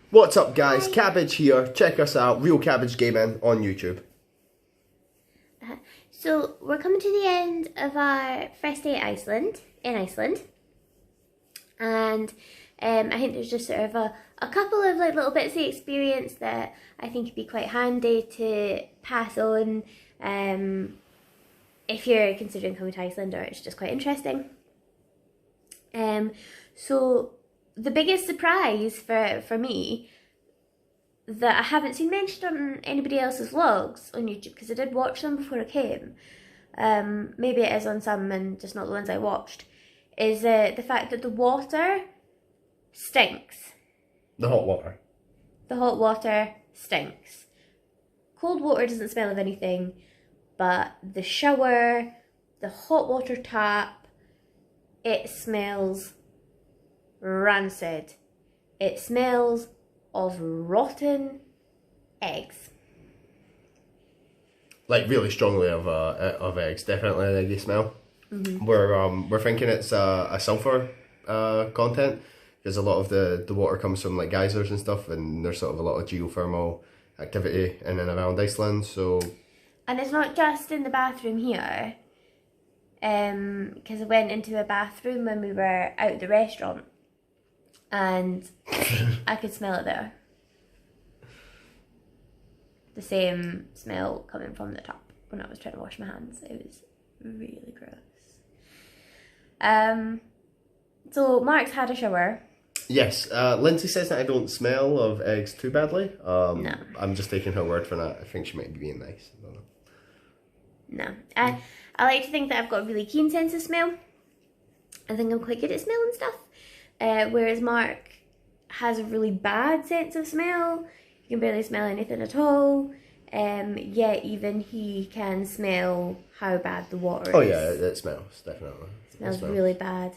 What's up, guys? Hi. Cabbage here. Check us out, Real Cabbage Gaming on YouTube. So we're coming to the end of our first day in Iceland, and I think there's just sort of a couple of like little bits of experience that I think would be quite handy to pass on if you're considering coming to Iceland, or it's just quite interesting. So the biggest surprise for me that I haven't seen mentioned on anybody else's vlogs on YouTube, because I did watch them before I came, maybe it is on some and just not the ones I watched, is the fact that the water stinks. The hot water. The hot water stinks. Cold water doesn't smell of anything, but the shower, the hot water tap, it smells rancid. It smells of rotten eggs. Like really strongly Of eggs, definitely an eggy smell. We're thinking it's a sulfur content, because a lot of the water comes from like geysers and stuff, and there's sort of a lot of geothermal activity in and around Iceland. So, and it's not just in the bathroom here, because I went into a bathroom when we were out at the restaurant, and I could smell it there. The same smell coming from the tap when I was trying to wash my hands. It was really gross. So Mark's had a shower. yes, Lindsay says that I don't smell of eggs too badly. No. I'm just taking her word for that. I think she might be being nice. I don't know. No. I like to think that I've got a really keen sense of smell. I think I'm quite good at smelling stuff. Whereas Mark has a really bad sense of smell. He can barely smell anything at all. Yet even he can smell how bad the water is. Oh yeah, it smells, definitely. It smells really bad.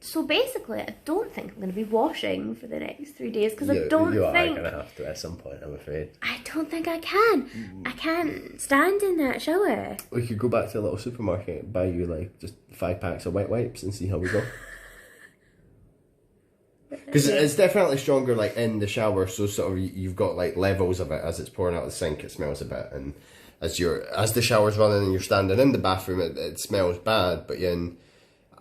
So basically, I don't think I'm going to be washing for the next 3 days, because I don't you think... are going to have to at some point, I'm afraid. I don't think I can. I can't stand in that shower. We could go back to a little supermarket and buy you like just 5 packs of wet wipes and see how we go. Because it's definitely stronger like in the shower, so sort of you've got like levels of it. As it's pouring out of the sink, it smells a bit, and as the shower's running and you're standing in the bathroom, it smells bad. But in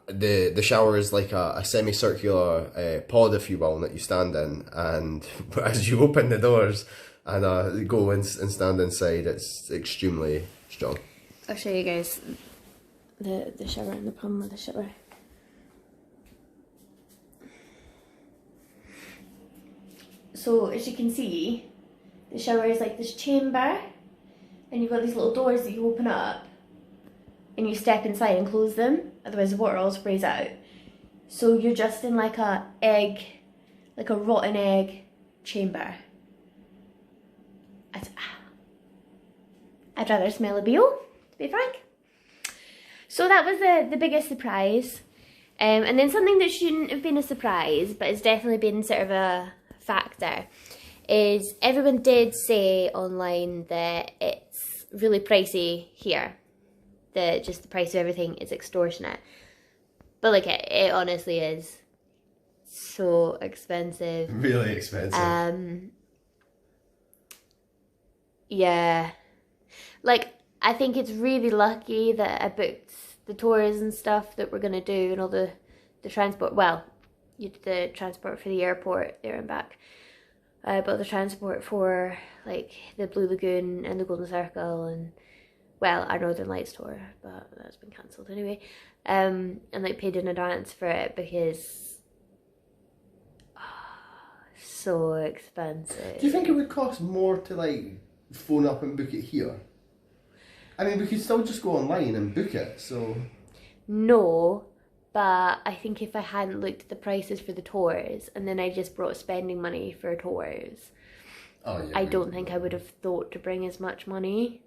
the shower is like a semicircular pod, if you will, that you stand in, and as you open the doors and go in and stand inside, it's extremely strong. I'll show you guys the shower and the problem with the shower. So as you can see, the shower is like this chamber, and you've got these little doors that you open up and you step inside and close them, otherwise the water all sprays out. So you're just in like a rotten egg chamber. I'd rather smell a BO, to be frank. So that was the biggest surprise. And then something that shouldn't have been a surprise, but has definitely been sort of a factor, is everyone did say online that it's really pricey here. Just the price of everything is extortionate. But like it honestly is so expensive. Really expensive. Yeah. Like, I think it's really lucky that I booked the tours and stuff that we're gonna do, and all the transport. Well, you did the transport for the airport there and back, but the transport for like the Blue Lagoon and the Golden Circle, and well, our Northern Lights tour, but that's been cancelled anyway. And like paid in advance for it, because so expensive. Do you think it would cost more to like phone up and book it here? I mean, we could still just go online and book it, so... No, but I think if I hadn't looked at the prices for the tours, and then I just brought spending money for tours, I don't think I would have thought to bring as much money.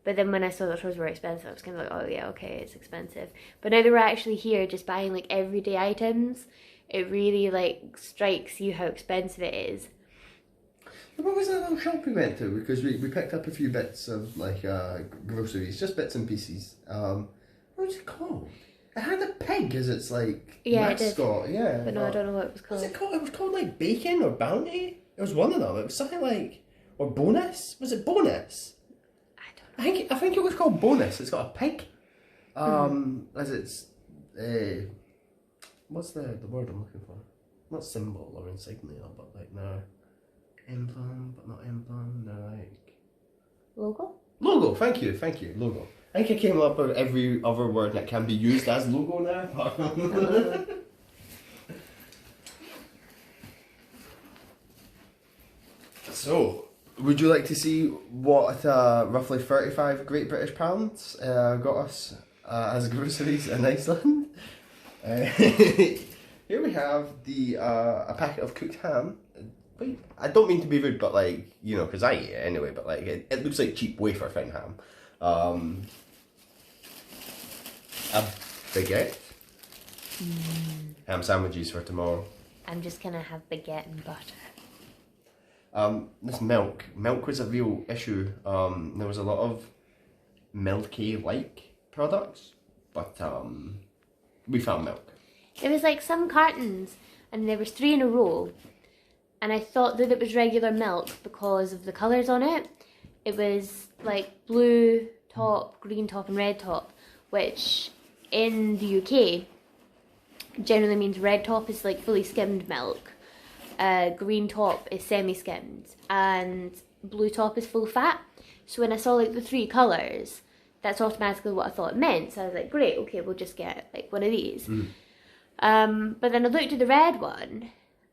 But then when I saw the tours were expensive, I was kind of like, oh yeah, okay, it's expensive. But now that we're actually here just buying like everyday items, it really like strikes you how expensive it is. What was that little shop we went to? Because we picked up a few bits of like groceries, just bits and pieces. What was it called? It had a pig as its like Yeah, it did. mascot. Yeah. But no, I don't know what it was called. What's it called? It was called like Bacon or Bounty. It was one of them. It was something like or Bonus. Was it Bonus? I don't know. I think it was called Bonus. It's got a pig. As its what's the word I'm looking for? Not symbol or insignia, but like no emblem, but not emblem. No, like Logo. Logo. Thank you. Logo. I think I came up with every other word that can be used as logo now. So, would you like to see what roughly 35 Great British pounds got us as groceries in Iceland? Here we have a packet of cooked ham. Wait, I don't mean to be rude, but like, you know, because I eat it anyway, but like, it looks like cheap wafer thin ham. A baguette. Ham sandwiches for tomorrow. I'm just gonna have baguette and butter. This milk was a real issue. There was a lot of milky-like products, but we found milk. There was like some cartons, and there was 3 in a row, and I thought that it was regular milk because of the colours on it. It was like blue top, green top and red top, which in the UK generally means red top is like fully skimmed milk, green top is semi-skimmed, and blue top is full fat. So when I saw like the 3 colours, that's automatically what I thought it meant. So I was like, great, okay, we'll just get like one of these. But then I looked at the red one,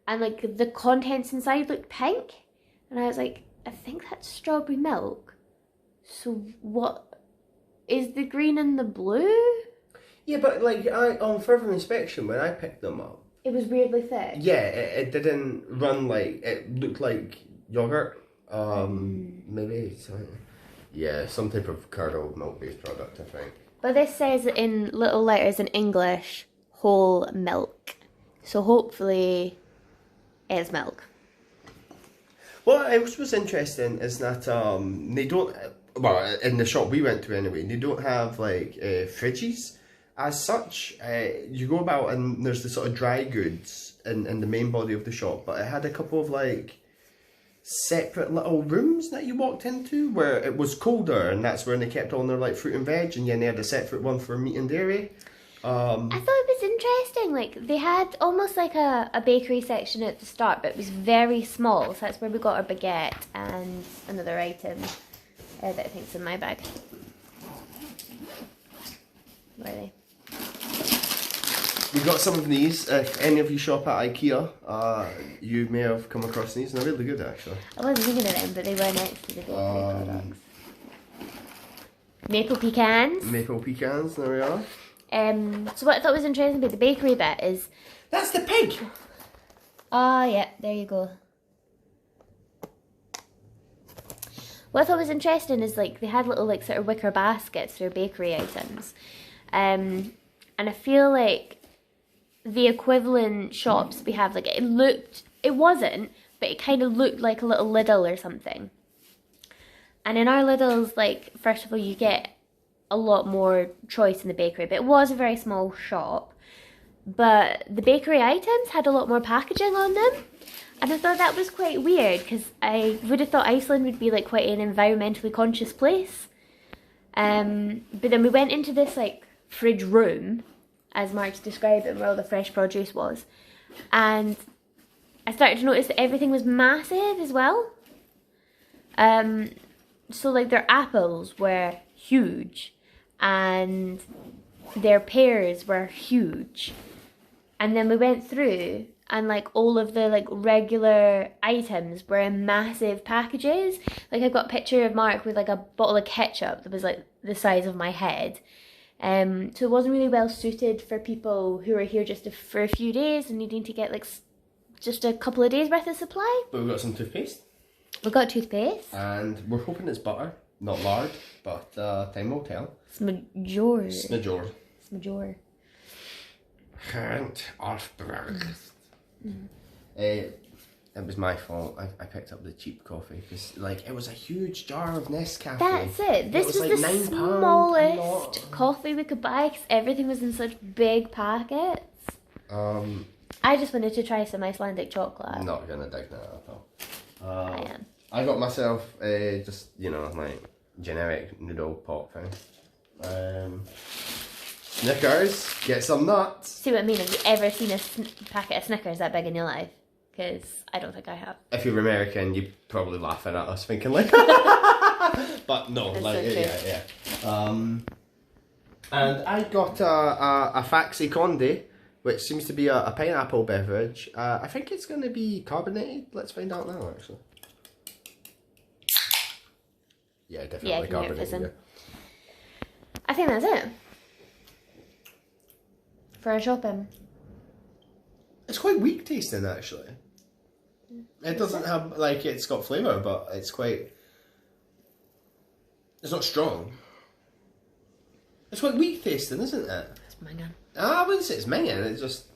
and like the contents inside looked pink, and I was like, I think that's strawberry milk. So what is the green and the blue? Yeah, but like on further inspection, when I picked them up, it was weirdly thick. Yeah, it didn't run like, it looked like yogurt. Maybe some type of curdled milk based product, I think. But this says in little letters in English, whole milk. So hopefully it's milk. What else was interesting is that they don't, well, in the shop we went to anyway, they don't have like fridges as such. You go about and there's the sort of dry goods in the main body of the shop, but it had a couple of like separate little rooms that you walked into where it was colder, and that's where they kept all their like fruit and veg, and then they had a separate one for meat and dairy. I thought it was interesting, like they had almost like a bakery section at the start, but it was very small, so that's where we got our baguette and another item that I think's in my bag. Where are they? We got some of these. If any of you shop at IKEA, you may have come across these, and they're really good actually. I wasn't thinking of them, but they were next to the bakery products. Maple pecans. Maple pecans, there we are. So what I thought was interesting about the bakery bit is... That's the pig! Oh, yeah, there you go. What I thought was interesting is like they had little like sort of wicker baskets for bakery items. And I feel like the equivalent shops we have, like it wasn't, but it kind of looked like a little Lidl or something. And in our Lidls, like, first of all, you get a lot more choice in the bakery, but it was a very small shop. But the bakery items had a lot more packaging on them. And I thought that was quite weird, because I would have thought Iceland would be like quite an environmentally conscious place. But then we went into this like fridge room, as Mark's described it, where all the fresh produce was. And I started to notice that everything was massive as well. So like their apples were huge, and their pears were huge. And then we went through, and like all of the like regular items were in massive packages. Like I got a picture of Mark with like a bottle of ketchup that was like the size of my head. So it wasn't really well suited for people who were here just for a few days and needing to get like just a couple of days worth of supply. But we've got some toothpaste. We got toothpaste. And we're hoping it's butter, not lard, but time will tell. Smajor. Smajor. Smajor. Hand off the it was my fault. I picked up the cheap coffee because like it was a huge jar of Nescafe. That's it. This was like the £9 a smallest lot. coffee we could buy because everything was in such big packets. I just wanted to try some Icelandic chocolate. I'm not gonna dig that at all. I am. I got myself just like generic noodle pot thing. Snickers, get some nuts. See what I mean? Have you ever seen a packet of Snickers that big in your life? Because I don't think I have. If you're American, you're probably laughing at us thinking like, but no, That's like so yeah. And I got a Faxi Conde, which seems to be a pineapple beverage. I think it's going to be carbonated. Let's find out now, actually. Yeah, definitely Yeah, I can hear it carbonated. fizzing. Yeah. I think that's it. For our shopping. It's quite weak tasting, actually. It doesn't have, like, it's got flavour, but it's quite... It's not strong. It's quite weak tasting, isn't it? It's minging. I wouldn't say it's minging, it's just...